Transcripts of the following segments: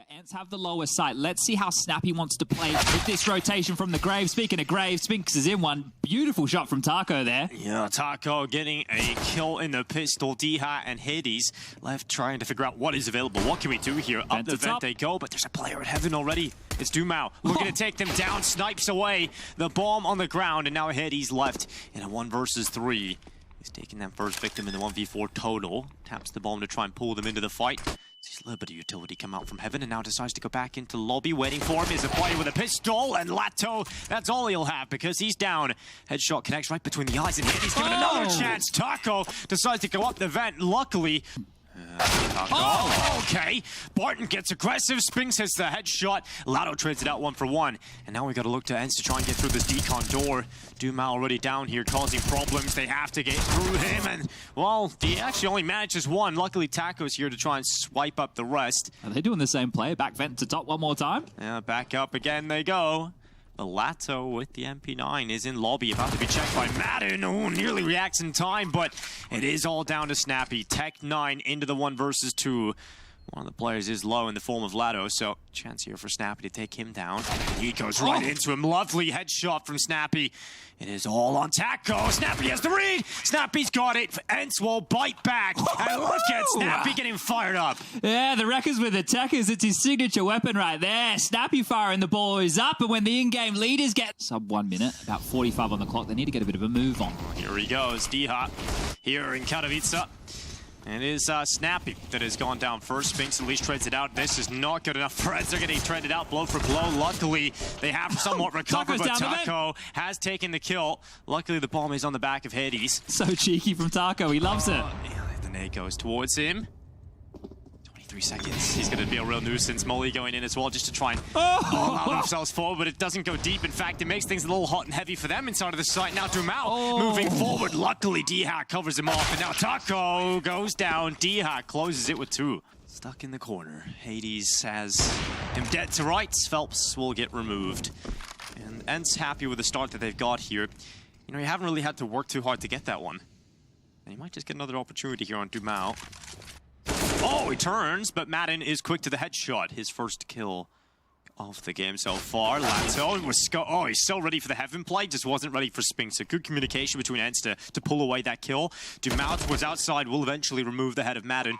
ENCE have the lower sight. Let's see how Snappy wants to play with this rotation from the Grave. Speaking of Grave, Spinks is in one. Beautiful shot from Taco there. Yeah, Taco getting a kill in the pistol. D-Hat and Hades left trying to figure out what is available. What can we do here? Up the vent they go, but there's a player at heaven already. It's Dumao looking to take them down, snipes away the bomb on the ground, and now Hades left in a 1 versus 3. He's taking that first victim in the 1v4 total. Taps the bomb to try and pull them into the fight. Sees a little bit of utility come out from heaven and now decides to go back into lobby. Waiting for him is a player with a pistol, and Lato, that's all he'll have because he's down. Headshot connects right between the eyes, and Hades given another chance. Taco decides to go up the vent. Luckily, okay. Barton gets aggressive. Spinks hits the headshot. Lato trades it out 1 for 1. And now we got to look to ENCE to try and get through this decon door. Dumao already down here causing problems. They have to get through him. And, well, he actually only manages 1. Luckily, Taco's here to try and swipe up the rest. Are they doing the same play? Back vent to top one more time? Yeah, back up again they go. But Lato with the MP9 is in lobby, about to be checked by Madden. Oh, nearly reacts in time, but it is all down to Snappy. Tech 9 into the 1 versus 2. One of the players is low in the form of Lato, so chance here for Snappy to take him down. He goes right into him. Lovely headshot from Snappy. It is all on Taco. Snappy has the read. Snappy's got it. ENCE will bite back. And look at Snappy getting fired up. Yeah, the Wreckers with the Techers. It's his signature weapon right there. Snappy firing the boys up, and when the in-game leaders get sub 1 minute, about 45 on the clock, they need to get a bit of a move on. Here he goes. D-Hop here in Katowice. And it is Snappy that has gone down first. Spinks at least trades it out. This is not good enough for ENCE. They're getting traded out blow for blow. Luckily, they have somewhat recovered, but Taco has taken the kill. Luckily, the bomb is on the back of Hades. So cheeky from Taco. He loves it. Yeah, the nade goes towards him. 23 seconds. He's going to be a real nuisance. Molly going in as well just to try and allow themselves forward, but it doesn't go deep. In fact, it makes things a little hot and heavy for them inside of the site. Now Dumao moving forward. Luckily, D-Hack covers him off, and now Taco goes down. D-Hack closes it with 2. Stuck in the corner. Hades has him dead to rights. Phelps will get removed. And ENCE happy with the start that they've got here. You know, you haven't really had to work too hard to get that one. And you might just get another opportunity here on Dumao. Oh, he turns, but Madden is quick to the headshot. His first kill of the game so far. Lato was he's so ready for the heaven play, just wasn't ready for Spinks. So good communication between ENCE to pull away that kill. Dumao was outside, will eventually remove the head of Madden.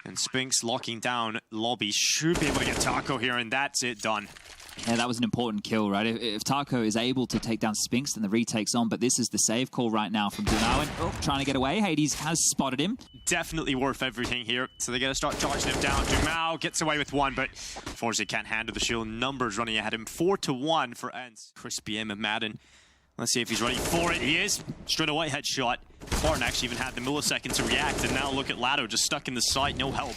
And Spinks locking down lobby should be able to get Taco here, and that's it, done. Yeah, that was an important kill, right? If Taco is able to take down Spinks, then the retake's on. But this is the save call right now from Dumao. And trying to get away. Hades has spotted him. Definitely worth everything here. So they got to start charging him down. Dumao gets away with 1, but unfortunately can't handle the shield. Numbers running ahead of him. 4-1 for ENCE. Crispy aim of Madden. Let's see if he's ready for it. He is. Straight away headshot. Barton actually even had the millisecond to react. And now look at Lato just stuck in the site. No help.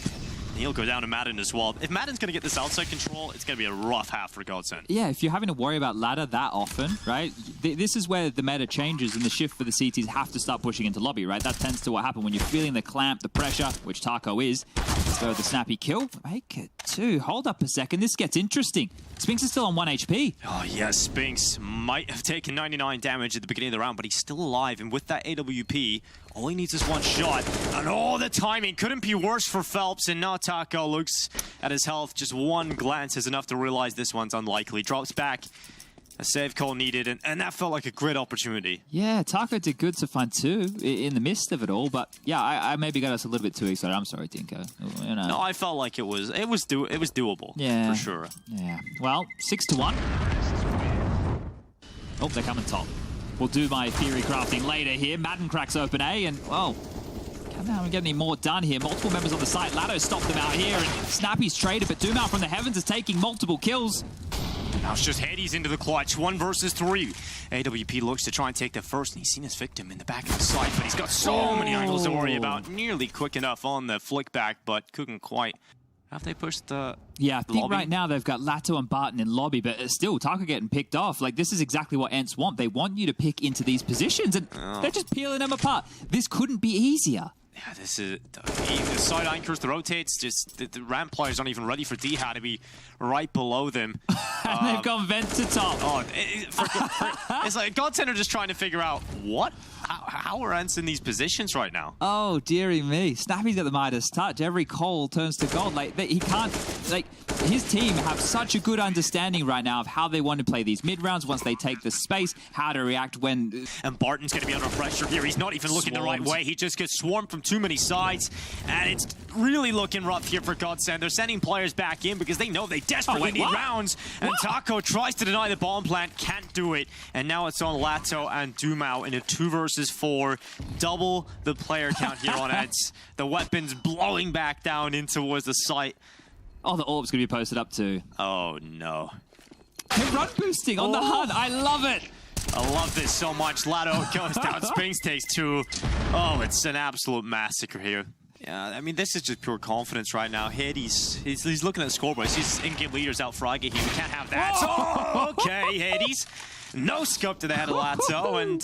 He'll go down to Madden as well. If Madden's going to get this outside control, it's going to be a rough half for GODSENT. Yeah, if you're having to worry about ladder that often, right, this is where the meta changes and the shift for the CTs have to start pushing into lobby, right? That tends to what happens when you're feeling the clamp, the pressure, which Taco is. So the snappy kill, make it 2. Hold up a second, this gets interesting. Spinks is still on 1 HP. Oh, yes, Spinks might have taken 99 damage at the beginning of the round, but he's still alive. And with that AWP, all he needs is 1 shot. And all the timing couldn't be worse for Phelps. And now Taco looks at his health. Just 1 glance is enough to realize this one's unlikely. Drops back. A save call needed, and that felt like a great opportunity. Yeah, Taco did good to find 2 in the midst of it all, but yeah, I maybe got us a little bit too excited. I'm sorry, Dinko. You know. No, I felt like it was doable. Yeah, for sure. Yeah. Well, 6-1. Oh, they're coming top. We'll do my theory crafting later here. Madden cracks open A, and oh. Come down and get any more done here. Multiple members on the site. Lato stopped them out here, and Snappy's traded, but Dumao from the heavens is taking multiple kills. Now it's just Hades into the clutch. 1 versus 3. AWP looks to try and take the first, and he's seen his victim in the back of the site, but he's got so many angles to worry about. Nearly quick enough on the flick back, but couldn't quite. Have they pushed the Yeah, I think lobby? Right now they've got Lato and Barton in lobby, but still, Taco getting picked off. Like, this is exactly what ENCE want. They want you to pick into these positions, and they're just peeling them apart. This couldn't be easier. Yeah, this is the side anchors, the rotates, just the ramp players aren't even ready for D-Hat to be right below them. And they've gone vent to top. Oh, it's like GODSENT are just trying to figure out what? How are ENCE in these positions right now? Oh, dearie me. Snappy's got the Midas touch. Every coal turns to gold. Like, he can't... Like, his team have such a good understanding right now of how they want to play these mid-rounds once they take the space, how to react when... And Barton's going to be under pressure here. He's not even looking the right way. He just gets swarmed from too many sides. And it's really looking rough here for GODSENT. They're sending players back in because they know they desperately need rounds. And Taco tries to deny the bomb plant, can't do it. And now it's on Lato and Dumao in a 2 versus 4. Double the player count here on ENCE. The weapons blowing back down in towards the site. Oh, the orb's going to be posted up too. Oh, no. They're run boosting on the HUD. I love it. I love this so much. Lato goes down. Spinks takes 2. Oh, it's an absolute massacre here. Yeah, I mean, this is just pure confidence right now. Hades, he's looking at the scoreboard. He's in-game leaders out fragging him. We can't have that. Oh, okay, Hades. No scope to the head of Lato, and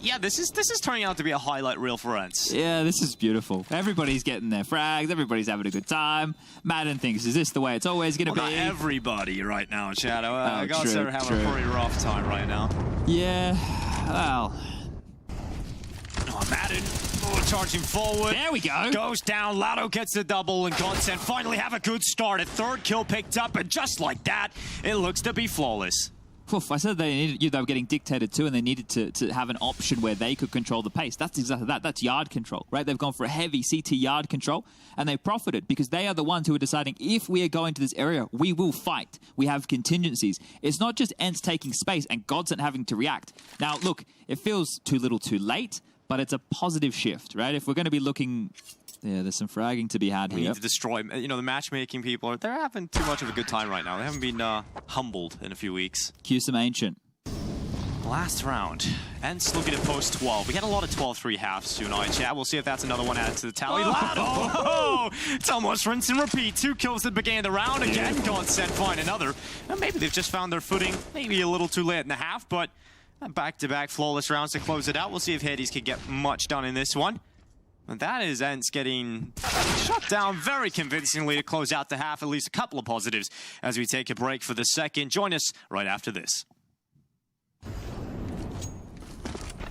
yeah, this is turning out to be a highlight reel for ENCE. Yeah, this is beautiful. Everybody's getting their frags. Everybody's having a good time. Madden thinks, is this the way it's always going to be? Not everybody right now, Shadow. GODSENT are having true. a pretty rough time right now. Yeah, well... Oh, Madden. Oh, charging forward. There we go. Goes down. Lato gets the double, and GODSENT finally have a good start. A 3rd kill picked up, and just like that, it looks to be flawless. Oof, I said they were getting dictated to, and they needed to have an option where they could control the pace. That's exactly that. That's yard control, right? They've gone for a heavy CT yard control, and they profited because they are the ones who are deciding if we are going to this area, we will fight. We have contingencies. It's not just ENCE taking space and GODSENT having to react. Now, look, it feels too little too late, but it's a positive shift, right? If we're going to be looking... Yeah, there's some fragging to be had here. We need to destroy... You know, the matchmaking people, they're having too much of a good time right now. They haven't been humbled in a few weeks. Cue some Ancient. Last round. ENCE looking at post 12. We had a lot of 12-3 halves tonight, chat. We'll see if that's another one added to the tally. Oh, it's almost rinse and repeat. 2 kills at the beginning of the round. Again, GODSENT find another. And maybe they've just found their footing. Maybe a little too late in the half, but back-to-back flawless rounds to close it out. We'll see if Hades can get much done in this one. And that is ENCE getting shut down very convincingly to close out the half. At least a couple of positives as we take a break for the second. Join us right after this.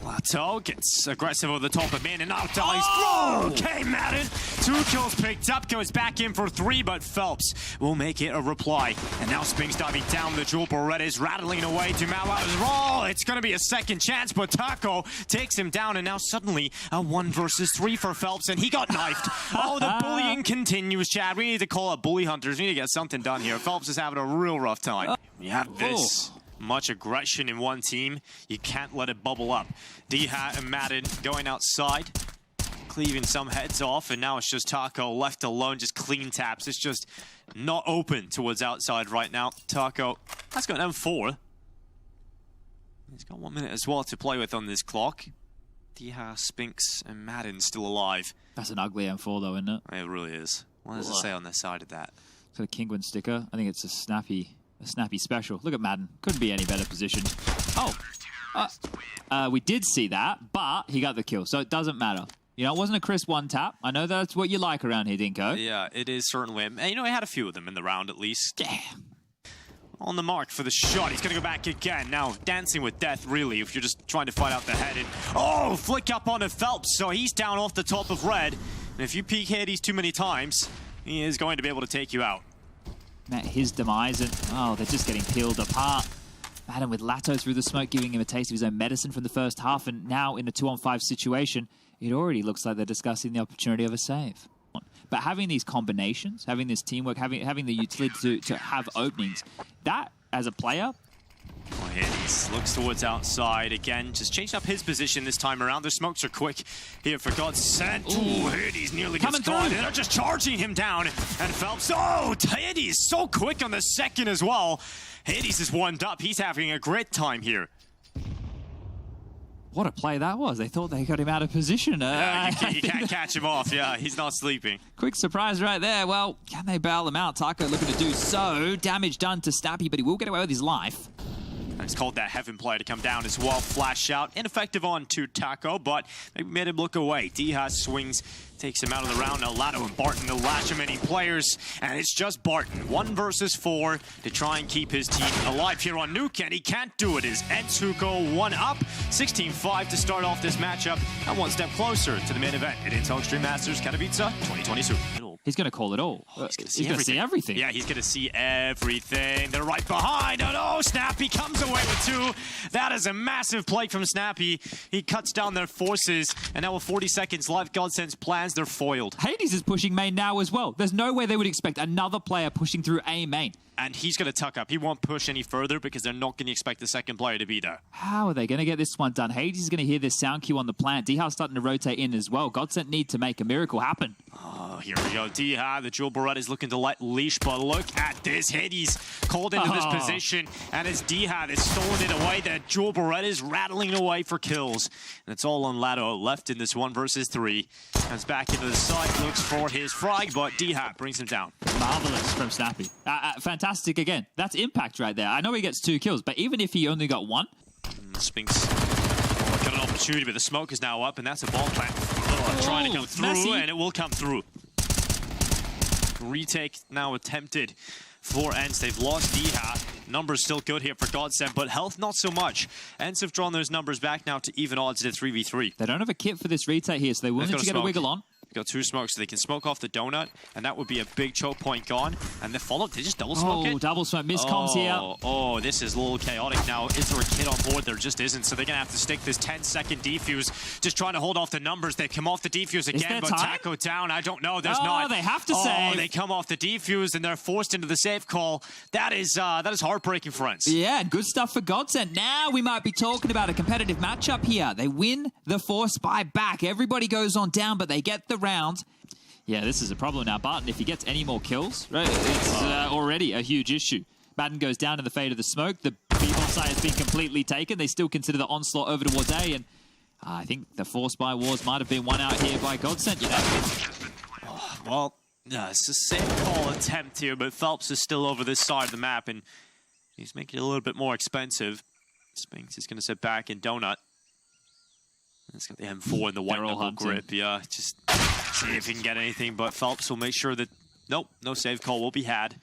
Lato gets aggressive over the top of man and now dies. Oh! Okay, Madden. 2 kills picked up, goes back in for 3, but Phelps will make it a reply. And now Spinks diving down the jewel. Beretta is rattling away to Mao. Roll. It's going to be a second chance, but Taco takes him down, and now suddenly a 1 versus 3 for Phelps, and he got knifed. Oh, the bullying continues, Chad. We need to call up bully hunters. We need to get something done here. Phelps is having a real rough time. You have this. Much aggression in one team, you can't let it bubble up. D-Hat and Madden going outside, cleaving some heads off, and now it's just Taco left alone, just clean taps. It's just not open towards outside right now. Taco has got an M4. He's got 1 minute as well to play with on this clock. D-Hat, Spinks, and Madden still alive. That's an ugly M4 though, isn't it? It really is. What does it say on the side of that? It's got a Kingwin sticker. I think it's a snappy special. Look at Madden. Couldn't be any better positioned. Oh, we did see that, but he got the kill, so it doesn't matter. You know, it wasn't a crisp 1 tap. I know that's what you like around here, Dinko. Yeah, it is certainly. And, you know, he had a few of them in the round at least. Yeah. On the mark for the shot. He's going to go back again. Now, dancing with death, really, if you're just trying to fight out the head. And, oh, flick up onto Phelps, so he's down off the top of red. And if you peek Hades too many times, he is going to be able to take you out. Met his demise, and oh, they're just getting peeled apart. Madden with Lato through the smoke, giving him a taste of his own medicine from the first half, and now in a 2-on-5 situation, it already looks like they're discussing the opportunity of a save. But having these combinations, having this teamwork, having the utility to have openings, that, as a player... Oh, Hades looks towards outside again, just changed up his position this time around. The smokes are quick here for GODSENT. Ooh, Hades nearly gets caught, and they're just charging him down. And Phelps, oh, Hades so quick on the second as well. Hades is warmed up. He's having a great time here. What a play that was. They thought they got him out of position. You can't catch him off. Yeah, he's not sleeping. Quick surprise right there. Well, can they bail him out? Taco looking to do so. Damage done to Snappy, but he will get away with his life. And it's called that Heaven play to come down as well. Flash out, ineffective on to Taco, but maybe made him look away. Dha swings, takes him out of the round. Now Lado and Barton to lash many players, and it's just Barton, 1 versus 4, to try and keep his team alive here on Nuke, and he can't do it. Is ENCE who go 1 up, 16-5 to start off this matchup, and 1 step closer to the main event at Intel Extreme Masters Katowice 2022. He's going to call it all. He's going to see everything. Yeah, he's going to see everything. They're right behind. Oh no, Snappy comes away with 2. That is a massive play from Snappy. He cuts down their forces, and now with 40 seconds left, GODSENT's plans, they're foiled. Hades is pushing main now as well. There's no way they would expect another player pushing through A main. And he's going to tuck up. He won't push any further because they're not going to expect the second player to be there. How are they going to get this one done? Hades is going to hear this sound cue on the plant. Dha's starting to rotate in as well. GODSENT need to make a miracle happen. Oh, here we go. Dha, the Jewel Barrette is looking to let leash, but look at this. Hades called into this position, and it's Dha that's stolen it away. The Jewel Barrette is rattling away for kills. And it's all on Lado, left in this 1 versus 3. Comes back into the side, looks for his frag, but Dha brings him down. Marvelous from Snappy. Fantastic again. That's impact right there. I know he gets 2 kills, but even if he only got 1. Spinks got an opportunity, but the smoke is now up, and that's a ball plant. Trying to come through, messy. And it will come through. Retake now attempted for ENCE. They've lost Dha. Numbers still good here for GODSENT, but health not so much. ENCE have drawn those numbers back now to even odds at 3v3. They don't have a kit for this retake here, so they will need to get a wiggle on. Got 2 smokes, so they can smoke off the donut, and that would be a big choke point gone. And the follow-up, they just double smoke it. Oh, double smoke, miscomms here. Oh, this is a little chaotic now. Is there a kid on board? There just isn't, so they're going to have to stick this 10-second defuse, just trying to hold off the numbers. They come off the defuse again, but Taco down. I don't know, there's not. Oh, they have to save. They come off the defuse, and they're forced into the save call. That is heartbreaking for ENCE. Yeah, good stuff for GODSENT. Now we might be talking about a competitive matchup here. They win the force buy back. Everybody goes on down, but they get the round. Yeah, this is a problem now. Barton, if he gets any more kills, right, it's already a huge issue. Madden goes down in the fade of the smoke. The B-bomb site has been completely taken. They still consider the onslaught over towards A, and I think the force buy wars might have been won out here by GODSENT, you know? Well, it's a safe call attempt here, but Phelps is still over this side of the map, and he's making it a little bit more expensive. Spinks is going to sit back in Donut. It's got the M4 and the white knuckle grip. Yeah, just see if he can get anything, but Phelps will make sure that, nope, no save call will be had.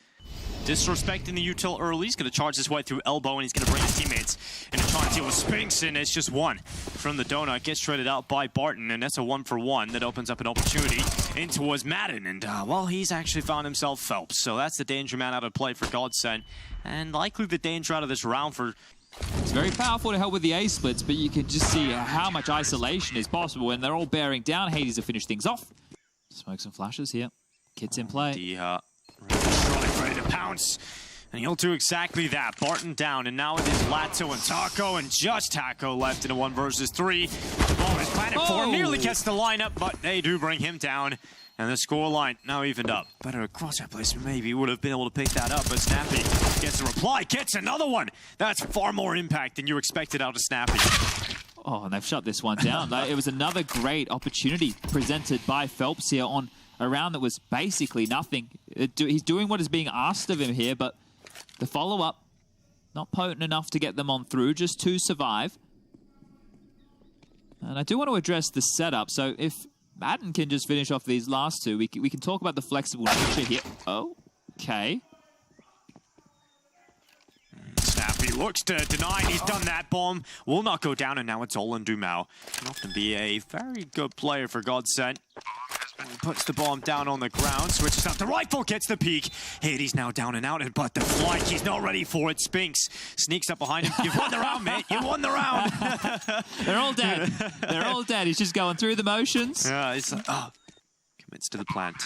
Disrespecting the util early. He's going to charge his way through elbow, and he's going to bring his teammates in to try and deal with Spinks, and it's just 1 from the donut. Gets shredded out by Barton, and that's a 1-for-1 that opens up an opportunity in towards Madden. And, well, he's actually found himself Phelps, so that's the danger man out of play for GODSENT, and likely the danger out of this round for... It's very powerful to help with the A splits, but you can just see how much isolation is possible, and they're all bearing down. Hades to finish things off. Smoke some flashes here. Kit's in play. Dha ready to pounce, and he'll do exactly that. Barton down, and now it is Lato and Taco, and just Taco left in a 1 versus 3. The ball is planted for him, nearly gets the lineup, but they do bring him down. And the scoreline now evened up. Better crosshair placement, maybe would have been able to pick that up, but Snappy gets a reply, gets another one. That's far more impact than you expected out of Snappy. Oh, and they've shut this one down. It was another great opportunity presented by Phelps here on a round that was basically nothing. He's doing what is being asked of him here, but the follow-up, not potent enough to get them on through, just to survive. And I do want to address the setup, so if Madden can just finish off these last 2. We can talk about the flexible nature here. Okay. Snappy looks to deny, and he's done that. Bomb will not go down, and now it's all on Dumao. Can often be a very good player for GODSENT. Puts the bomb down on the ground, switches up. The rifle gets the peak. Hades now down and out, but the flank, he's not ready for it. Spinks sneaks up behind him. You've won the round, mate. You won the round. They're all dead. They're all dead. He's just going through the motions. Yeah, it's like, commits to the plant.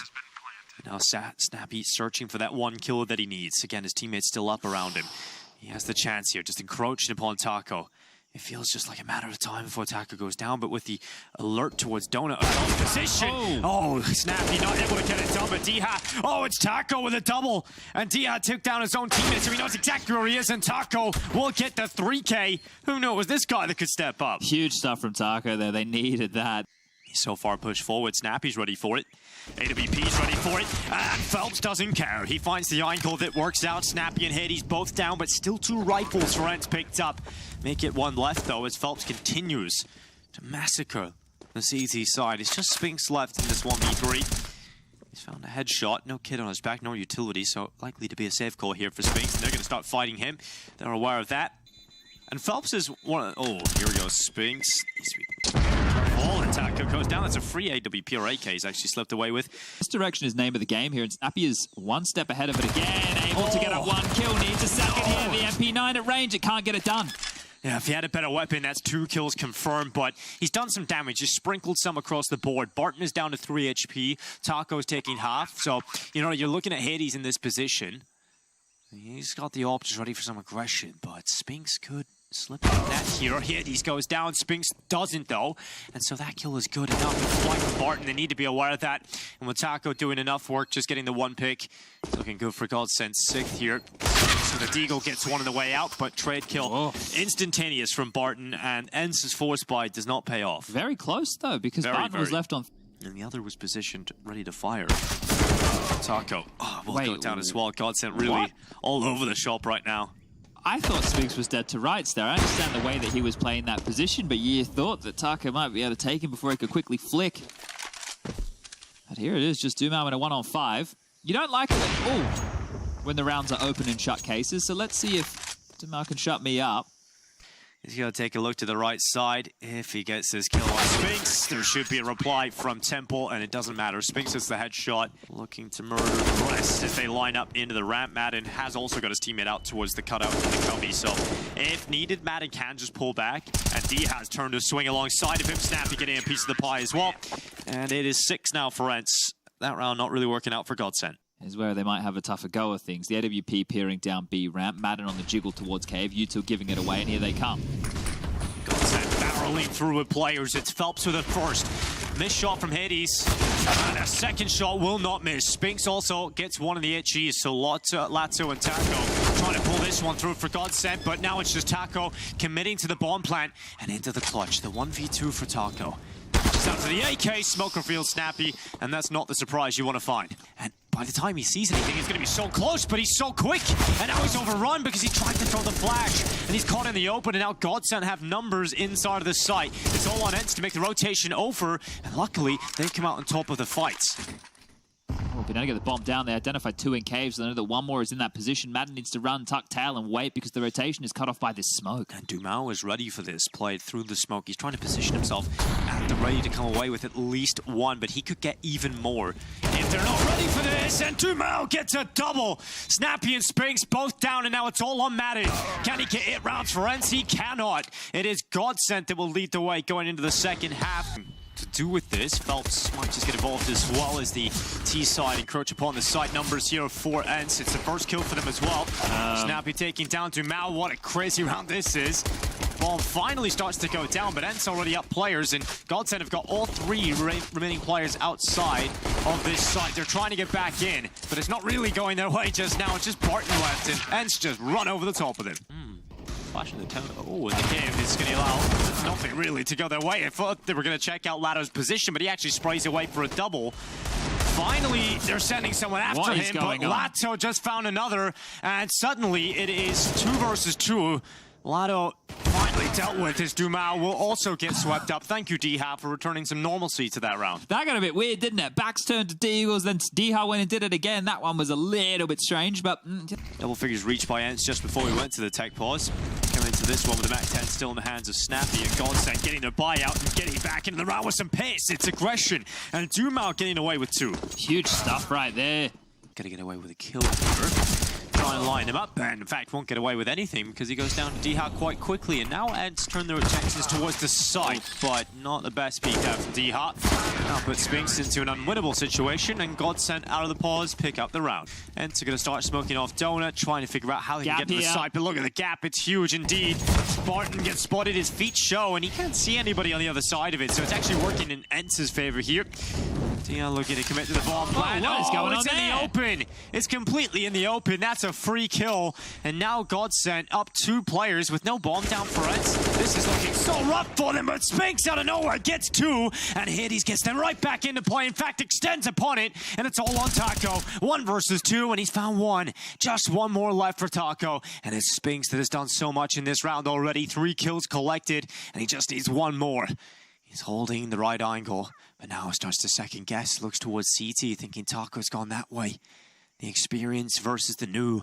Now Snappy searching for that 1 kill that he needs. Again, his teammates still up around him. He has the chance here, just encroaching upon Taco. It feels just like a matter of time before Taco goes down, but with the alert towards Donut position. Oh, Snappy not able to get it done, but Dha. Oh, it's Taco with a double. And Dha took down his own teammate, so he knows exactly where he is, and Taco will get the 3K. Who knew it was this guy that could step up? Huge stuff from Taco there. They needed that. He's so far pushed forward. Snappy's ready for it. AWP's ready for it. And Phelps doesn't care. He finds the angle that works out. Snappy and Hades both down, but still 2 rifles for ENCE picked up. Make it 1 left, though, as Phelps continues to massacre the CT side. It's just Spinks left in this 1v3. He's found a headshot. No kid on his back, no utility, so likely to be a safe call here for Spinks. And they're going to start fighting him. They're aware of that. And Phelps is one of... Oh, here goes Spinks. Careful, and Taco goes down. That's a free AWP or AK he's actually slipped away with. Misdirection is name of the game here, and Snappy is 1 step ahead of it again. Able to get a 1 kill. Needs a second here. The MP9 at range. It can't get it done. Yeah, if he had a better weapon, that's 2 kills confirmed, but he's done some damage. He's sprinkled some across the board. Barton is down to 3 HP. Taco's taking half. So, you know, you're looking at Hades in this position. He's got the options ready for some aggression, but Spinks could slip like that here. Hades goes down. Spinks doesn't, though. And so that kill is good enough. It's flight for Barton. They need to be aware of that. And with Taco doing enough work, just getting the 1 pick, looking good for GODSENT 6th here. So the Deagle gets 1 on the way out, but trade kill instantaneous from Barton, and ENCE's force buy does not pay off. Very close, though, because Barton was left on... And the other was positioned, ready to fire. Taco will go down as well. GODSENT really all over the shop right now. I thought Spinks was dead to rights there. I understand the way that he was playing that position, but you thought that Taco might be able to take him before he could quickly flick. But here it is, just Doomau in a 1-on-5. You don't like it when the rounds are open and shut cases, so let's see if Doomau can shut me up. He's going to take a look to the right side. If he gets his kill on Spinks, there should be a reply from Temple, and it doesn't matter. Spinks hits the headshot, looking to murder the rest as they line up into the ramp. Madden has also got his teammate out towards the cutout in the cubby, so if needed, Madden can just pull back, and D has turned to swing alongside of him. Snappy getting a piece of the pie as well. And it is 6 now for ENCE. That round not really working out for GODSENT. Is where they might have a tougher go of things. The AWP peering down B ramp, Madden on the jiggle towards cave, U2 giving it away, and here they come. GODSENT barreling through with players. It's Phelps with a first. Missed shot from Hades. And a second shot will not miss. Spinks also gets 1 of the HEs, so Lato and Taco trying to pull this one through for GODSENT, but now it's just Taco committing to the bomb plant and into the clutch. The 1v2 for Taco. Just out to the AK, smoke reveals Snappy, and that's not the surprise you want to find. And by the time he sees anything, it's going to be so close, but he's so quick. And now he's overrun because he tried to throw the flash. And he's caught in the open, and now GODSENT have numbers inside of the site. It's all on ENCE to make the rotation over, and luckily, they've come out on top of the fights. Been able to get the bomb down. They identified 2 in caves. They know that 1 more is in that position. Madden needs to run, tuck tail, and wait because the rotation is cut off by this smoke. And Doomau is ready for this. Played through the smoke. He's trying to position himself at the ready to come away with at least 1, but he could get even more if they're not ready for this. And Doomau gets a double. Snappy and Spinks both down, and now it's all on Madden. Can he get 8 rounds for ENCE? He cannot. It is GODSENT that will lead the way going into the second half. To do with this, Phelps might just get involved as well as the T side encroach upon the site numbers here for ENCE. It's the first kill for them as well. Snappy taking down Doomau. What a crazy round this is. Ball finally starts to go down, but ENCE already up players, and GODSENT have got all 3 remaining players outside of this site. They're trying to get back in, but it's not really going their way just now. It's just Barton left, and ENCE just run over the top of them. Flashing the town. Oh, and the cave is going to allow nothing really to go their way. I thought they were going to check out Lato's position, but he actually sprays away for a double. Finally, they're sending someone after him, but Lato just found another, and suddenly it is 2 versus 2. Lato finally dealt with his. Doomau will also get swept up. Thank you, D-Ha, for returning some normalcy to that round. That got a bit weird, didn't it? Backs turned to D-Eagles, then D-Ha went and did it again. That one was a little bit strange, but... Double figures reached by ENCE just before we went to the tech pause. Coming into this one with the MAC-10 still in the hands of Snappy, and GODSENT getting their buyout and getting back into the round with some pace. It's aggression, and Doomau getting away with 2. Huge stuff right there. Gonna get away with a kill here. Try and line him up, and in fact won't get away with anything because he goes down to D-Ha quite quickly, and now ENCE turn their attentions towards the site, but not the best peek out from D-Ha. Now put Spinks into an unwinnable situation, and GODSENT out of the pause, pick up the round. ENCE are going to start smoking off Donut, trying to figure out how they can get to the site, but look at the gap, it's huge indeed. Barton gets spotted, his feet show, and he can't see anybody on the other side of it, so it's actually working in ENCE's favor here. Dion looking to commit to the bomb plan. What is going on it's in there? the open. It's completely in the open. That's a free kill. And now GODSENT up 2 players with no bomb down for ENCE. This is looking so rough for them, but Spinks out of nowhere gets 2. And Hades gets them right back into play. In fact, extends upon it. And it's all on Taco. 1 versus 2, and he's found 1. Just 1 more left for Taco. And it's Spinks that has done so much in this round already. 3 kills collected, and he just needs 1 more. He's holding the right angle, but now starts to second guess. Looks towards CT, thinking Taco's gone that way. The experience versus the new.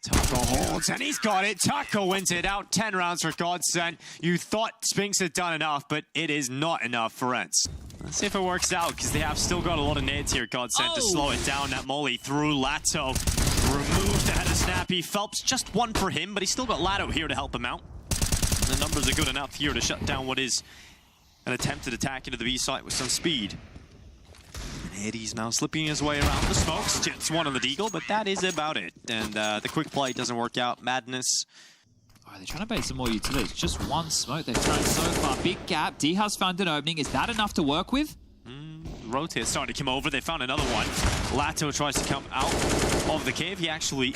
Taco holds, and he's got it. Taco wins it out. 10 rounds for GODSENT. You thought Spinks had done enough, but it is not enough for ENCE. Let's see if it works out, because they have still got a lot of nades here, GODSENT, to slow it down. That molly through Lato. Removes the head of Snappy. Phelps, just 1 for him, but he's still got Lato here to help him out. And the numbers are good enough here to shut down what is an attempted attack into the B site with some speed. And Hades now slipping his way around the smokes. Gets 1 on the deagle, but that is about it. And the quick play doesn't work out. Madness. Oh, they're trying to bait some more utilities. Just 1 smoke they've thrown so far. Big gap. D has found an opening. Is that enough to work with? Rotate starting to come over. They found another one. Lato tries to come out of the cave. He actually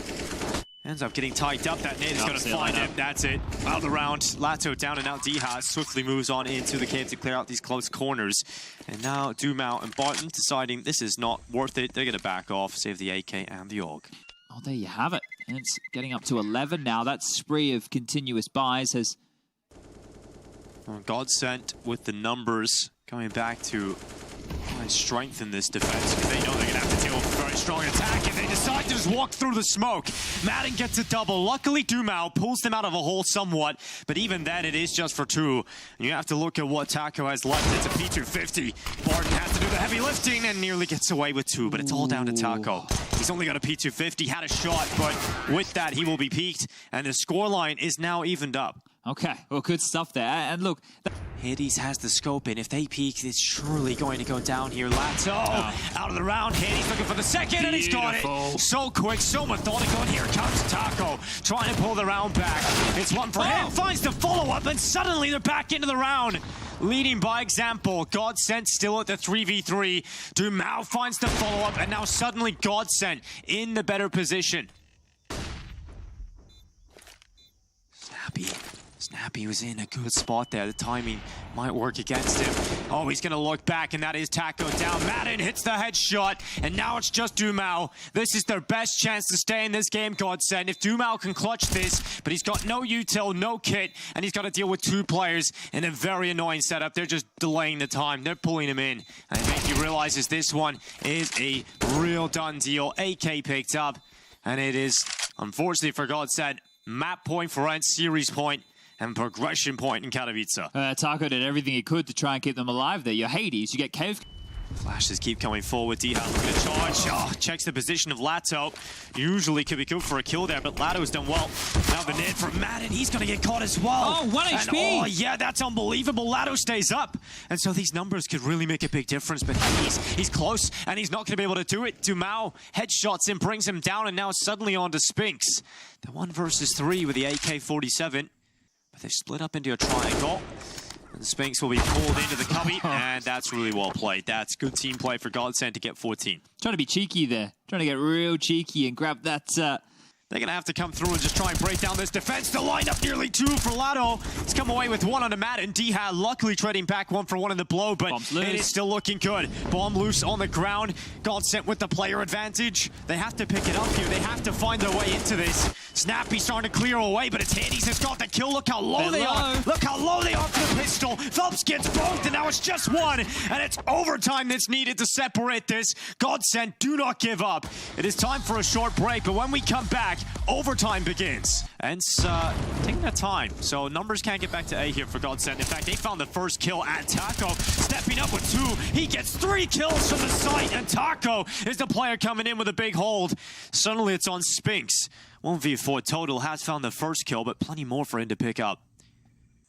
ends up getting tied up. That nade is going to find him. That's it. Out of the round. Lato down and out. Dihas swiftly moves on into the cave to clear out these close corners. And now Dumao and Barton deciding this is not worth it. They're going to back off, save the AK and the AUG. Oh, there you have it. And it's getting up to 11 now. That spree of continuous buys has... GODSENT with the numbers going back to strengthen this defense, because they know they're going to have to deal with a very strong attack, and they decide to just walk through the smoke. Madden gets a double. Luckily, Dumao pulls them out of a hole somewhat, but even then, it is just for 2. And you have to look at what Taco has left. It's a P250. Barton has to do the heavy lifting and nearly gets away with 2, but it's all down to Taco. He's only got a P250, had a shot, but with that, he will be peaked, and the scoreline is now evened up. Okay, well, good stuff there. And look... Hades has the scope in. If they peek, it's surely going to go down here. Lato out of the round. Hades looking for the second, and he's got it. So quick, so methodical. And here comes Taco trying to pull the round back. It's 1 for him. Finds the follow-up, and suddenly they're back into the round. Leading by example. GODSENT still at the 3v3. Dumao finds the follow-up, and now suddenly GODSENT in the better position. Snappy was in a good spot there. The timing might work against him. Oh, he's going to look back, and that is Taco down. Madden hits the headshot, and now it's just Dumao. This is their best chance to stay in this game, GODSENT. If Dumao can clutch this, but he's got no util, no kit, and he's got to deal with 2 players in a very annoying setup. They're just delaying the time. They're pulling him in. And I think he realizes this one is a real done deal. AK picked up, and it is, unfortunately for GODSENT, map point for ENCE, series point, and progression point in Katowice. Taco did everything he could to try and keep them alive there. You're Hades, you get cave... Flashes keep coming forward. Diha looking to charge. Oh, checks the position of Lato. Usually could be good for a kill there, but Lato's done well. Now the nade from Madden. He's going to get caught as well. Oh, 1 HP. Oh, yeah, that's unbelievable. Lato stays up. And so these numbers could really make a big difference, but he's close, and he's not going to be able to do it. Dumao headshots him, brings him down, and now suddenly on to Spinks. The 1 versus 3 with the AK-47. But they've split up into a triangle. And Spinks will be pulled into the cubby, and that's really well played. That's good team play for GODSENT to get 14. Trying to be cheeky there. Trying to get real cheeky and grab that... They're going to have to come through and just try and break down this defense. The lineup nearly 2 for Lato. He's come away with 1 on the mat, and Dha luckily trading back 1 for 1 in the blow, but it is still looking good. Bomb loose on the ground. GODSENT with the player advantage. They have to pick it up here. They have to find their way into this. Snappy starting to clear away, but it's Hades has got the kill. Look how low they are. Look how low they are for the pistol. Phelps gets both, and now it's just 1. And it's overtime that's needed to separate this. GODSENT, do not give up. It is time for a short break, but when we come back, overtime begins. ENCE taking their time, so numbers can't get back to A here for GODSENT. In fact, they found the first kill at Taco, stepping up with 2. He gets 3 kills from the site, and Taco is the player coming in with a big hold. Suddenly it's on Spinks. 1v4 total, has found the first kill, but plenty more for him to pick up.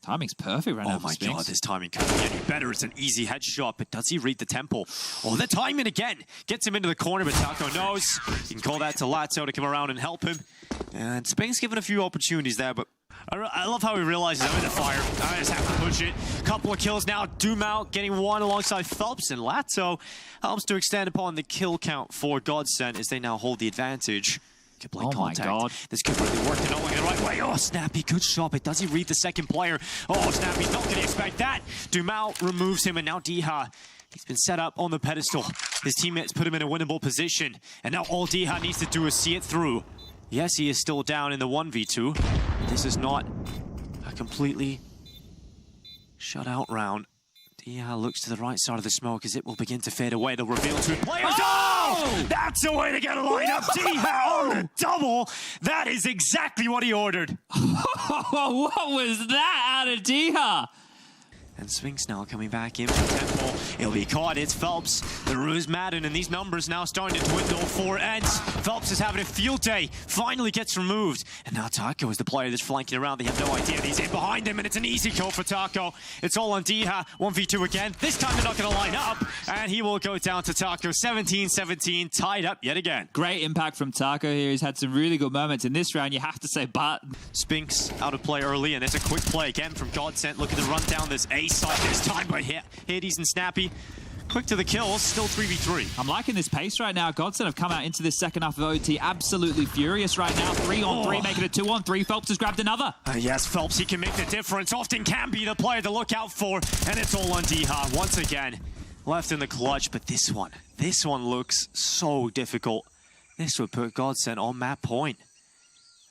Timing's perfect right now. Oh my god, this timing can't get any better. It's an easy headshot, but does he read the temple? Oh, the timing again. Gets him into the corner, but Taco knows. You can call that to Lato to come around and help him. And Spinks given a few opportunities there, but I love how he realizes I'm in the fire. I just have to push it. Couple of kills now. Doom out, getting one alongside Phelps, and Lato helps to extend upon the kill count for GODSENT as they now hold the advantage. Good blade contact. My God. This could really work. They're not looking the right way. Oh, Snappy, good shot, but does he read the second player? Oh, Snappy's not going to expect that. Doom out removes him, and now Diha. He's been set up on the pedestal. His teammates put him in a winnable position, and now all Diha needs to do is see it through. Yes, he is still down in the 1v2. This is not a completely shut out round. Diha looks to the right side of the smoke as it will begin to fade away. They'll reveal two players. Oh! That's a way to get a lineup. Diha on the double. That is exactly what he ordered. What was that out of Diha? And Sphinx now coming back in for Temple. He'll be caught. It's Phelps. The Ruse Madden, and these numbers now starting to dwindle for ENCE. Phelps is having a field day. Finally gets removed. And now Taco is the player that's flanking around. They have no idea. He's in behind him, and it's an easy kill for Taco. It's all on Diha. 1v2 again. This time they're not going to line up. And he will go down to Taco. 17-17, tied up yet again. Great impact from Taco here. He's had some really good moments in this round. You have to say, but Sphinx out of play early, and it's a quick play again from GODSENT. Looking to run down this A side this time by Hades and Snappy. Quick to the kills, still 3v3. I'm liking this pace right now. GODSENT have come out into this second half of OT absolutely furious right now. 3-on-3, making it 2-on-3. Phelps has grabbed another. Yes, Phelps, he can make the difference. Often can be the player to look out for. And it's all on Diha once again. Left in the clutch, but this one looks so difficult. This would put GODSENT on map point.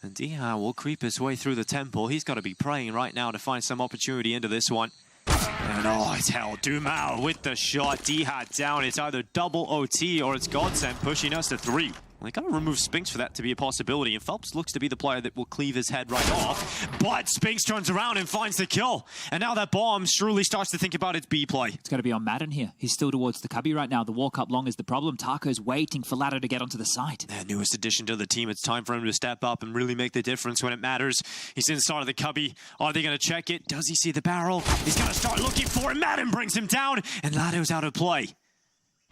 And Diha will creep his way through the temple. He's got to be praying right now to find some opportunity into this one. And oh, it's hell. Dumao with the shot. Diha down. It's either double OT or it's GODSENT pushing us to 3. Well, they got to remove Sphinx for that to be a possibility. And Phelps looks to be the player that will cleave his head right off. But Sphinx turns around and finds the kill. And now that bomb surely starts to think about its B play. It's got to be on Madden here. He's still towards the cubby right now. The walk up long is the problem. Taco's waiting for Ladder to get onto the side. The newest addition to the team. It's time for him to step up and really make the difference when it matters. He's inside of the cubby. Are they going to check it? Does he see the barrel? He's going to start looking for it. Madden brings him down. And Lado's out of play.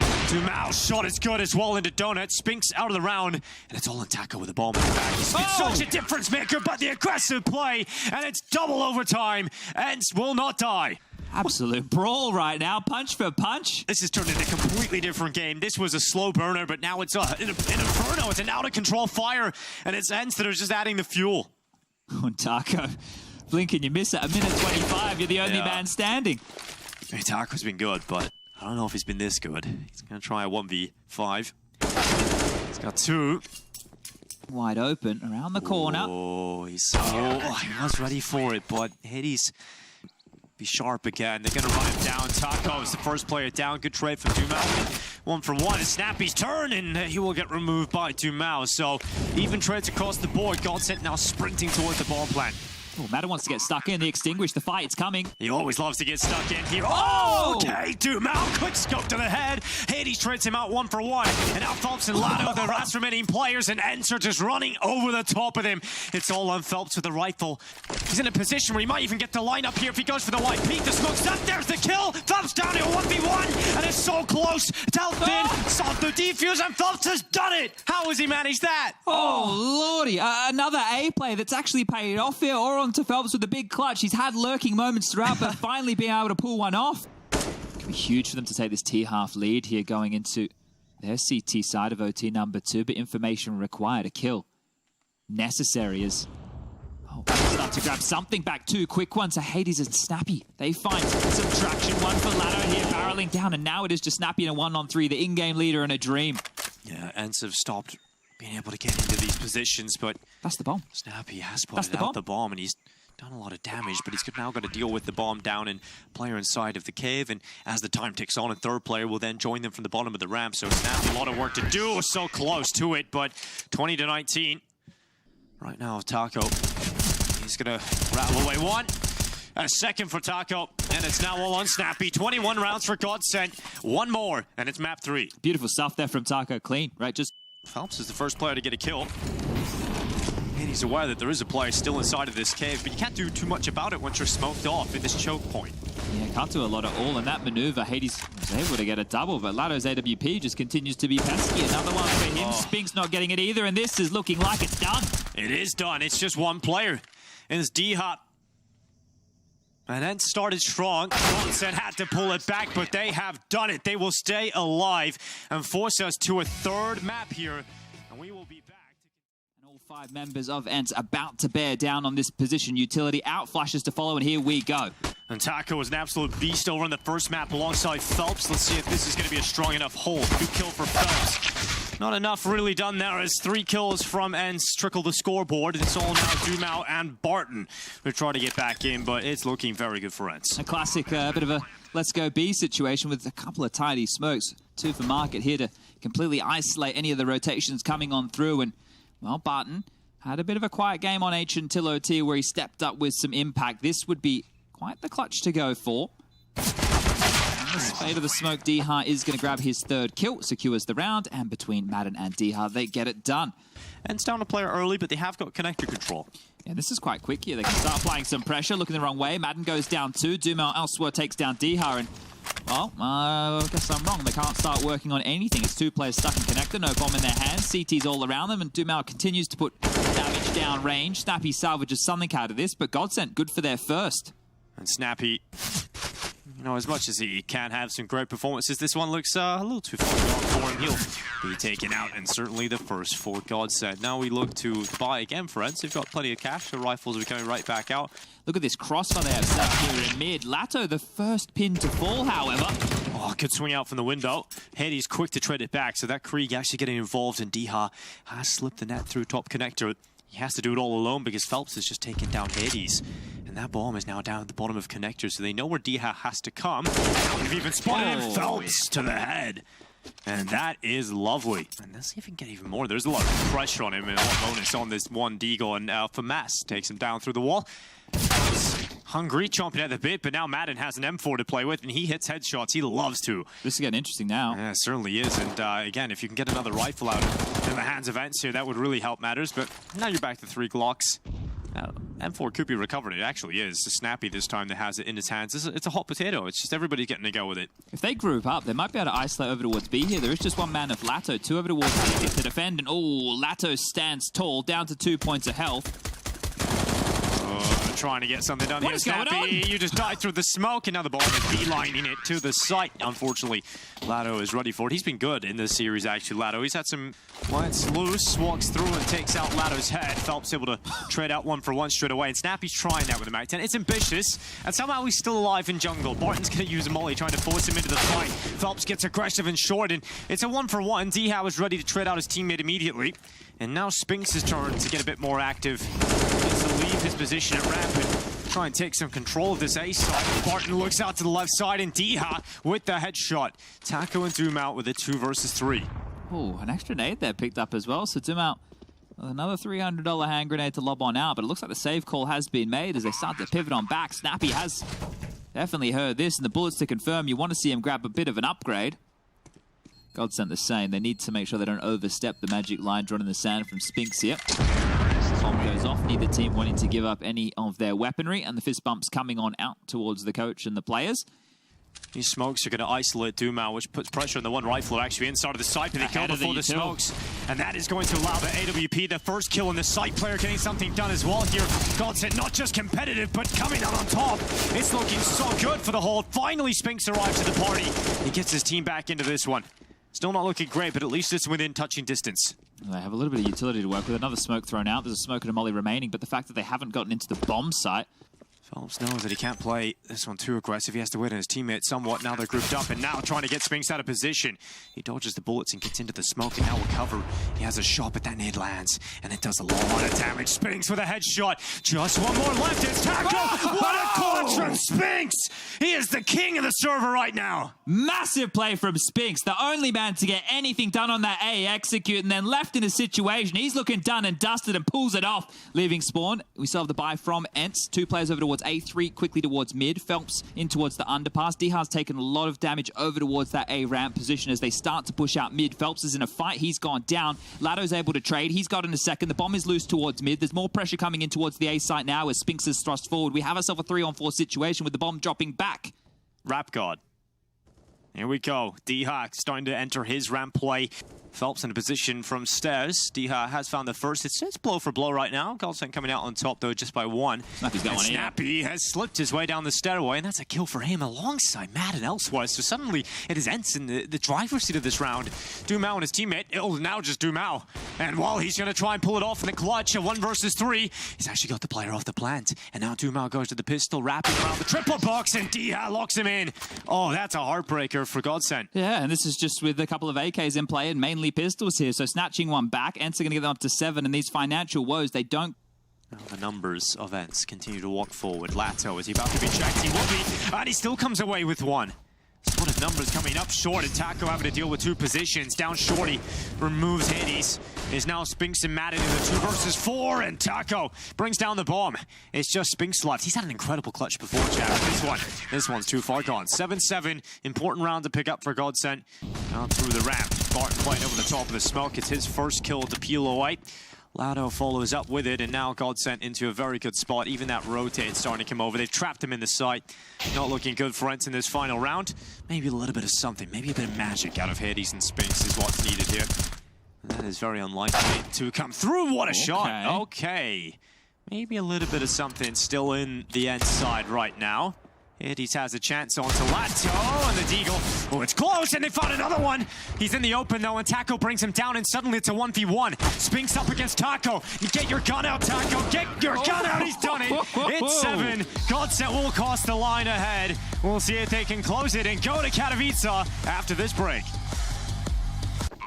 Dumao's shot is good as well into Donut. Sphinx out of the round, and it's all on Taco with the ball in the back. He's been such a difference maker, but the aggressive play, and it's double overtime. ENCE will not die. Absolute brawl right now, punch for punch. This has turned into a completely different game. This was a slow burner, but now it's an inferno. It's an out-of-control fire, and it's ENCE that are just adding the fuel. Oh, Taco, blink and you miss it. 1:25, you're the only man standing. Hey, Taco's been good, but I don't know if he's been this good. He's going to try a 1v5. He's got 2. Wide open, around the corner. Oh, he was ready for it, but Hades be sharp again. They're going to run him down. Taco is the first player down. Good trade from Dumao. 1 for 1. It's Snappy's turn, and he will get removed by Dumao. So even trades across the board. GODSENT now sprinting towards the bomb plant. Oh, Madden wants to get stuck in. The extinguish. The fight's coming. He always loves to get stuck in here. Oh, okay. Dumao, quick scope to the head. Hades trades him out 1 for 1. And now Phelps and Lado, the last remaining players, and ENCE are just running over the top of him. It's all on Phelps with the rifle. He's in a position where he might even get the line up here if he goes for the white peak. The smoke's up. There's the kill. Phelps down to a 1v1. And it's so close. Delved in. Solved the defuse, and Phelps has done it. How has he managed that? Oh, lordy. Another A play that's actually paid off here. Or to Phelps with the big clutch. He's had lurking moments throughout, but finally being able to pull one off. It could be huge for them to take this T-half lead here going into their CT side of OT number 2, but information required. A kill necessary as start to grab something back. 2 quick ones to Hades and Snappy. They find some traction. 1 for Lado here, barreling down, and now it is just Snappy in a 1-on-3, the in-game leader in a dream. Yeah, ENCE have stopped being able to get into these positions, but that's the bomb. Snappy has spotted out the bomb, and he's done a lot of damage, but he's now got to deal with the bomb down and player inside of the cave, and as the time ticks on, a third player will then join them from the bottom of the ramp, so Snappy, a lot of work to do. So close to it, but 20-19. Right now, Taco, he's going to rattle away 1. A second for Taco, and it's now all on Snappy. 21 rounds for GODSENT. 1 more, and it's map 3. Beautiful stuff there from Taco. Clean, right? Just Phelps is the first player to get a kill. And he's aware that there is a player still inside of this cave, but you can't do too much about it once you're smoked off in this choke point. Yeah, can't do a lot at all in that maneuver. Hades was able to get a double, but Lado's AWP just continues to be pesky. Another one for him. Sphinx not getting it either, and this is looking like it's done. It is done. It's just 1 player. And it's D-Hop. And then started strong. GODSENT had to pull it back, but they have done it. They will stay alive and force us to a third map here. And we will be back. And all 5 members of ENCE about to bear down on this position. Utility out flashes to follow, and here we go. And Taco was an absolute beast over on the first map alongside Phelps. Let's see if this is going to be a strong enough hold. 2 kill for Phelps. Not enough really done there as 3 kills from ENCE trickle the scoreboard. It's all now Dumao and Barton who try to get back in, but it's looking very good for ENCE. A classic bit of a let's go B situation with a couple of tiny smokes. 2 for Market here to completely isolate any of the rotations coming on through. And, well, Barton had a bit of a quiet game on H until OT where he stepped up with some impact. This would be quite the clutch to go for. The spade of the smoke, D-Hart is going to grab his 3rd kill, secures the round, and between Madden and D-Hart, they get it done. And it's down a player early, but they have got connector control. Yeah, this is quite quick here. They can start applying some pressure, looking the wrong way. Madden goes down 2. Dumao elsewhere takes down D-Hart, and, well, I guess I'm wrong. They can't start working on anything. It's 2 players stuck in connector, no bomb in their hands. CT's all around them, and Dumao continues to put damage down range. Snappy salvages something out of this, but GODSENT good for their first. And Snappy, you know, as much as he can have some great performances, this one looks a little too far gone for him. He'll be taken out, and certainly the first for GODSENT. Now we look to buy again for ENCE. They've got plenty of cash. The rifles are coming right back out. Look at this crossfire they have set here in mid. Lato, the first pin to fall, however. Oh, good swing out from the window. Hedy's quick to trade it back, so that Krieg actually getting involved, and Diha has slipped the net through top connector. He has to do it all alone because Phelps is just taking down Hades. And that bomb is now down at the bottom of connector, so they know where Diha has to come. They've even spotted him. Phelps to the head. And that is lovely. And let's see if we can get even more. There's a lot of pressure on him and a lot of bonus on this one Deagle. And FAMAS takes him down through the wall. Hungry, chomping at the bit, but now Madden has an M4 to play with, and he hits headshots. He loves to. This is getting interesting now. Yeah, it certainly is. And again, if you can get another rifle out in the hands of ENCE here, that would really help matters. But now you're back to 3 Glocks. M4 could be recovered. It actually is. It's Snappy this time that has it in his hands. It's a hot potato. It's just everybody getting to go with it. If they group up, they might be able to isolate over towards B here. There is just one man of Lato. 2 over towards B to defend. And oh, Lato stands tall, down to 2 points of health. Trying to get something done here, Snappy. You just died through the smoke, and now the ball is beelining it to the site. Unfortunately, Lato is ready for it. He's been good in this series, actually, Lato. He's had some lets loose, walks through and takes out Lato's head. Phelps able to trade out 1 for 1 straight away, and Snappy's trying that with the Mac 10. It's ambitious, and somehow he's still alive in jungle. Barton's going to use a molly, trying to force him into the fight. Phelps gets aggressive and short, and it's a 1 for 1. D-How is ready to trade out his teammate immediately. And now Spinks' turn to get a bit more active. To leave his position at ramp and try and take some control of this A side. Barton looks out to the left side, and Diha with the headshot. Taco and Dumao with a 2 versus 3. Oh, an extra nade there picked up as well. So Dumao, another $300 hand grenade to lob on out, but it looks like the save call has been made as they start to pivot on back. Snappy has definitely heard this, and the bullets to confirm you want to see him grab a bit of an upgrade. GODSENT the same. They need to make sure they don't overstep the magic line drawn in the sand from Spinks here. Bomb goes off, neither team wanting to give up any of their weaponry, and the fist bumps coming on out towards the coach and the players. These smokes are going to isolate Dumao, which puts pressure on the one rifler actually inside of the site, but they kill before the smokes. And that is going to allow the AWP, the first kill in the site player, getting something done as well here. GODSENT not just competitive, but coming out on top. It's looking so good for the hold. Finally, Spinks arrives to the party. He gets his team back into this one. Still not looking great, but at least it's within touching distance. They have a little bit of utility to work with. Another smoke thrown out. There's a smoke and a molly remaining, but the fact that they haven't gotten into the bomb site. Phelps knows that he can't play this one too aggressive. He has to wait on his teammates somewhat. Now they're grouped up, and now trying to get Spinks out of position. He dodges the bullets and gets into the smoke, and now will cover. He has a shot, but that nade lands, and it does a lot of damage. Spinks with a headshot. Just one more left. It's Taco. What a clutch from Spinks! He is the king of the server right now. Massive play from Spinks, the only man to get anything done on that A, execute, and then left in a situation. He's looking done and dusted and pulls it off, leaving spawn. We still have the buy from ENCE. 2 players over towards A3, quickly towards mid. Phelps in towards the underpass. Diha's taken a lot of damage over towards that A ramp position as they start to push out mid. Phelps is in a fight. He's gone down. Lato's able to trade. He's got in a second. The bomb is loose towards mid. There's more pressure coming in towards the A site now as Spinks is thrust forward. We have ourselves a 3-on-4 situation with the bomb dropping back. Rap God. Here we go. D-Hawk starting to enter his ramp play. Phelps in a position from stairs. Diha has found the first. It's blow for blow right now. GODSENT coming out on top, though, just by one. Snappy's got one. Snappy has slipped his way down the stairway, and that's a kill for him alongside Matt and Elsewhere. So suddenly it is ENCE in the driver's seat of this round. Dumao and his teammate. It'll now just Dumao. And while he's going to try and pull it off in the clutch, a 1 versus 3, he's actually got the player off the plant. And now Dumao goes to the pistol, wrapping around the triple box, and Diha locks him in. Oh, that's a heartbreaker for GODSENT. Yeah, and this is just with a couple of AKs in play and mainly pistols here. So snatching one back, ENCE are going to get them up to 7, and these financial woes, they don't... Well, the numbers of ENCE continue to walk forward. Lato, is he about to be checked? He will be, and he still comes away with 1. Spotted numbers coming up short, and Taco having to deal with 2 positions. Down shorty, removes Hades. Is now Spinks and Madden in the 2 versus 4, and Taco brings down the bomb. It's just Spinks left. He's had an incredible clutch before, Chad. This one's too far gone. 7-7, important round to pick up for GODSENT. Out through the ramp, Barton playing over the top of the smoke. It's his first kill to peel away. Lado follows up with it, and now GODSENT into a very good spot. Even that rotate starting to come over. They've trapped him in the site. Not looking good for ENCE in this final round. Maybe a little bit of something, maybe a bit of magic out of Hades and Spinks is what's needed here. And that is very unlikely to come through. What a shot. Okay. Maybe a little bit of something still in the ENCE side right now. Hades has a chance onto Lato, and the Deagle. Oh, it's close, and they found another one. He's in the open, though, and Taco brings him down, and suddenly it's a 1v1. Spinks up against Taco. You get your gun out, Taco. Get your gun out. He's done it. It's 7. GODSENT will cross the line ahead. We'll see if they can close it and go to Katowice after this break.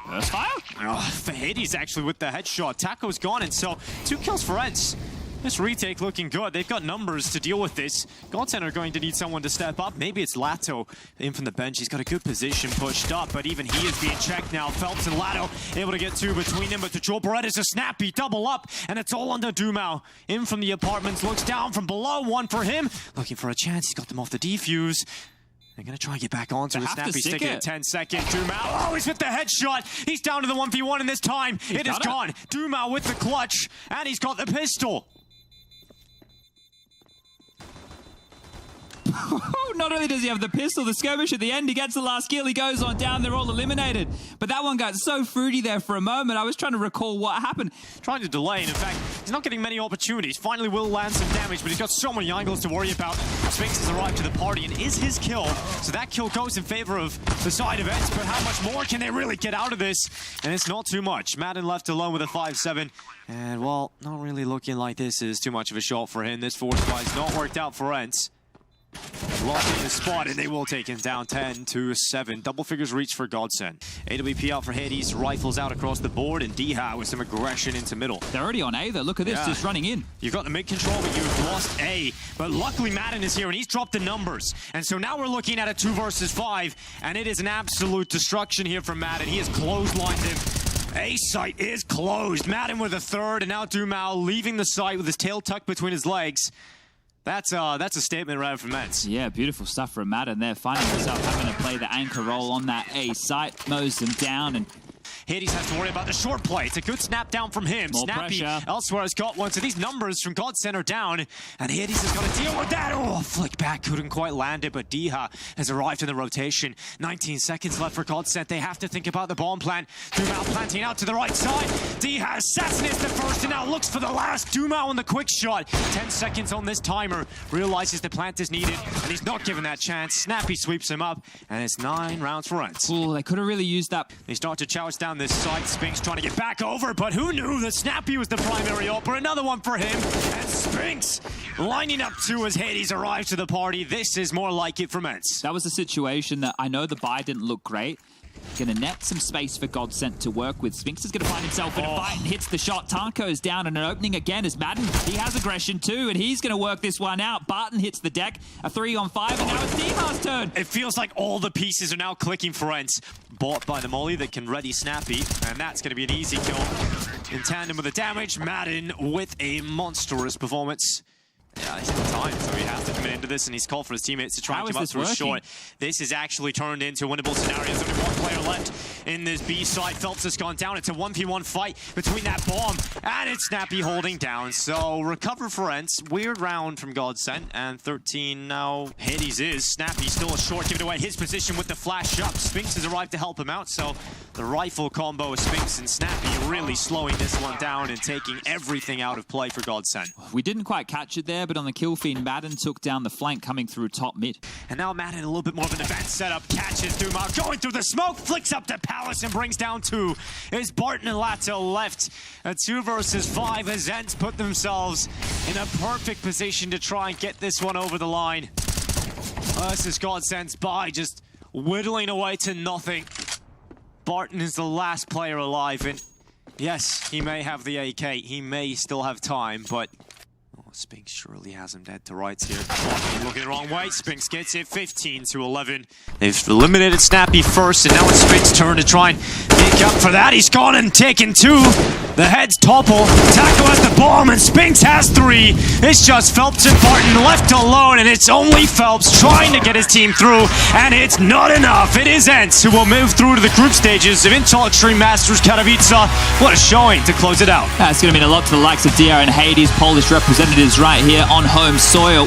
First fire? Oh, Hades actually with the headshot. Taco's gone, and so 2 kills for ENCE. This retake looking good. They've got numbers to deal with this. GODSENT are going to need someone to step up. Maybe it's Lato in from the bench. He's got a good position pushed up, but even he is being checked now. Phelps and Lato able to get 2 between them, but the Joel Barrett is a snappy double up, and it's all under Dumao. In from the apartments, looks down from below. 1 for him. Looking for a chance. He's got them off the defuse. They're going to try and get back onto the snappy stick in 10 seconds. Dumao, oh, he's with the headshot. He's down to the 1v1, and this time it is gone. Dumao with the clutch, and he's got the pistol. Not only does he have the pistol, the skirmish at the end, he gets the last kill, he goes on down, they're all eliminated. But that one got so fruity there for a moment, I was trying to recall what happened. Trying to delay, and in fact, he's not getting many opportunities. Finally will land some damage, but he's got so many angles to worry about. Spinks has arrived to the party and is his kill. So that kill goes in favor of the side of ENCE, but how much more can they really get out of this? And it's not too much. Madden left alone with a 5-7. And, well, not really looking like this is too much of a shot for him. This force fight's not worked out for ENCE. Locked in the spot, and they will take him down 10-7. Double figures reach for GODSENT. AWP out for Hades, rifles out across the board, and Diha with some aggression into middle. They're already on A, though. Look at this, just running in. You've got the mid control, but you've lost A. But luckily, Madden is here, and he's dropped the numbers. And so now we're looking at a 2 versus 5, and it is an absolute destruction here from Madden. He has clotheslined him. A site is closed. Madden with a 3rd, and now Dumao leaving the site with his tail tucked between his legs. That's a statement right from ENCE. Yeah, beautiful stuff from Madden there, finding himself having to play the anchor role on that A site, mows them down, and Hades has to worry about the short play. It's a good snap down from him. More Snappy pressure. Elsewhere has got one. So these numbers from GODSENT are down, and Hades has got to deal with that. Oh, flick back. Couldn't quite land it, but Diha has arrived in the rotation. 19 seconds left for GODSENT. They have to think about the bomb plan. Dumao planting out to the right side. Diha assassinates the first and now looks for the last. Dumao on the quick shot. 10 seconds on this timer. Realizes the plant is needed, and he's not given that chance. Snappy sweeps him up, and it's 9 rounds for ENCE. oh, they could have really used that. They start to chouse down this side. Spinks trying to get back over, but who knew that Snappy was the primary opera? Another one for him, and Spinks lining up 2 as Hades arrives to the party. This is more like it from ENCE. That was a situation that I know the buy didn't look great. Gonna net some space for GODSENT to work with. Spinks is gonna find himself in a fight and hits the shot. Taco's down in an opening again as Madden. He has aggression too, and he's gonna work this one out. Barton hits the deck, a 3-on-5, and now it's Diha's turn. It feels like all the pieces are now clicking for ENCE. Bought by the Molly that can ready Snappy, and that's gonna be an easy kill. In tandem with the damage, Madden with a monstrous performance. Yeah, he's got time, so he has to commit into this, and he's called for his teammates to try and come up through short. This is actually turned into winnable scenarios. Only one player left in this B side. Phelps has gone down. It's a 1v1 fight between that bomb and it's Snappy holding down. So recover for ENCE. Weird round from GODSENT, and 13 now. Hades is. Snappy still a short, giving away his position with the flash up. Spinks has arrived to help him out, so the rifle combo of Spinks and Snappy really slowing this one down and taking everything out of play for GODSENT. We didn't quite catch it there, but on the kill feed, Madden took down the flank coming through top mid. And now Madden a little bit more of an advanced setup. Catches Duma going through the smoke, flicks up to Palace and brings down two. Is Barton and Lato left. A 2 versus 5 as ENCE put themselves in a perfect position to try and get this one over the line. This is GODSENT's buy, just whittling away to nothing. Barton is the last player alive, and yes, he may have the AK, he may still have time, but Spinks surely has him dead to rights here. Looking the wrong way. Spinks gets it 15-11. They've eliminated Snappy first, and now it's Spinks' turn to try and make up for that. He's gone and taken 2. The heads topple. Taco has the bomb, and Spinks has 3. It's just Phelps and Barton left alone, and it's only Phelps trying to get his team through, and it's not enough. It is ENCE who will move through to the group stages of IEM Extreme Masters Katowice. What a showing to close it out. That's going to mean a lot to the likes of DR and Hades, Polish representatives right here on home soil.